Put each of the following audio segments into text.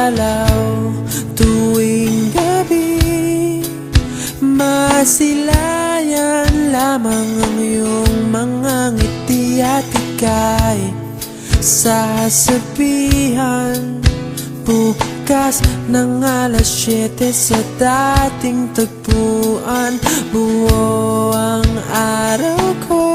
dalaw tuwing gabi. Masilayan lamang ang iyong mga ngiti at ika'y sasabihan bukas ng alas 7 sa dating tagpuan. Buo ang araw ko,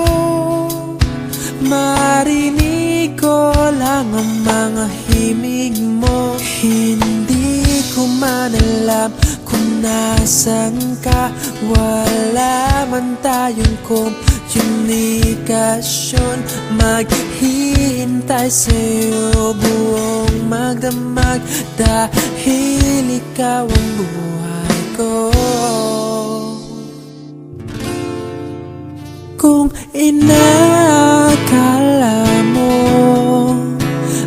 marinig ko lang ang mga himig mo. Hindi ko man alam kung nasan ka, wala man tayong komunikasyon. Maghihintay sa'yo buong magdamag dahil ikaw ang buhay ko. Kung inakala mo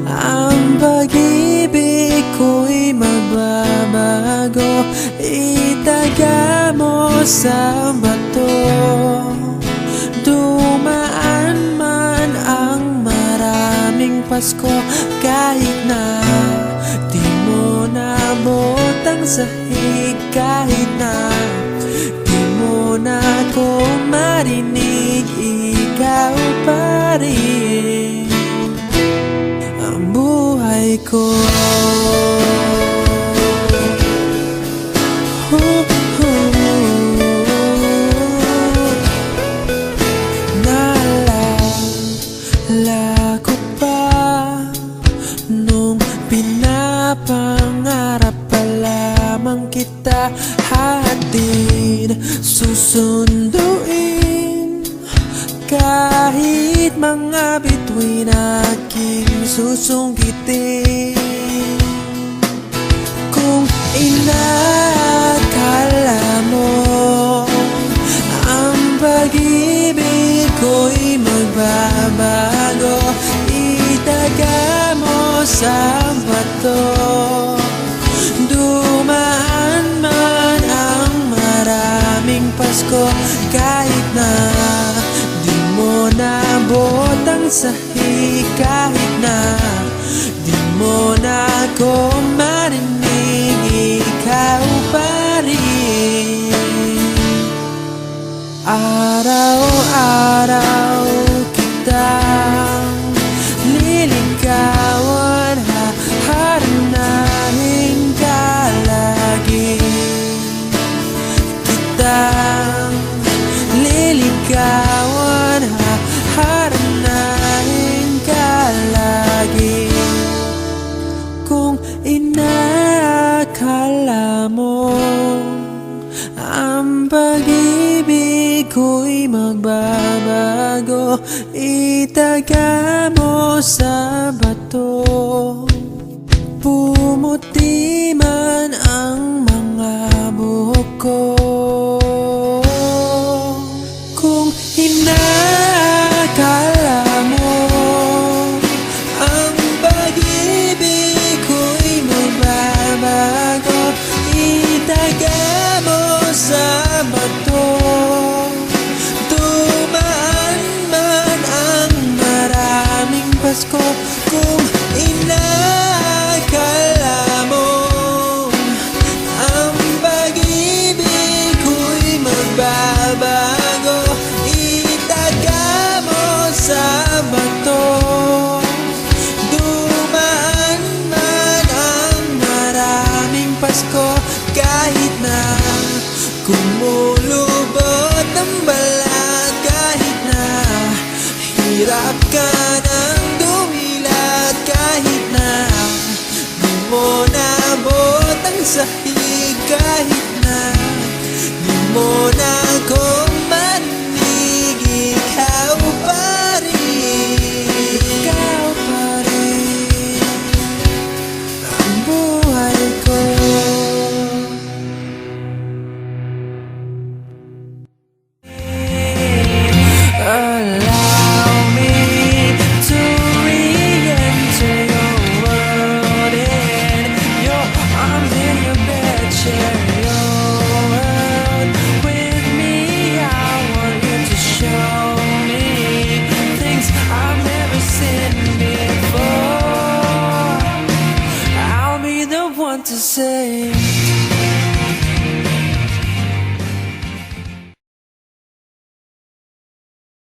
ang pag-ibig ko'y magbabago, itaga mo sa bato. Dumaan man ang maraming Pasko, kahit na di mo nabot ang sahig, kahit na di mo na ako marinig, ikaw pa rin ang buhay ko. Naalala ko pa nung pinapangarap pa lamang kita, hatid susunduin kahit mga bituin aking susungkitin. Kung inakala mo ang pag-ibig ko'y magbabago, itaga mo sa bato. Dumaan man ang maraming Pasko, kahit na di mo nabot ang sahig, kahit na di mo na ako marinig, ikaw pa rin. Araw-araw kitang liligawan, haharanahin ka lagi. Kitang liligawan, haharanahin ka lagi. Kung inakala mo ang pag-ibig ko'y magbabago, itaga mo sa bato. Pumuti man ang mga buhok ko. Kung inakala mo ang pag-ibig ko'y magbabago, itaga mo sa bato. Dumaan man ang maraming Pasko, kung inakala mo ang pag-ibig ko'y magbabago, itaga mo sa bato. Dumaan man ang maraming Pasko, kahit na kumulubot ang balat, kahit na hirap ka ng dumilat, kahit na di mo nabot ang sahig, kahit na di mo na ako marinig, ikaw pa rin, ikaw pa rin ang buhay ko. Allow me to re-enter your world, in your arms, in your bed, share your world with say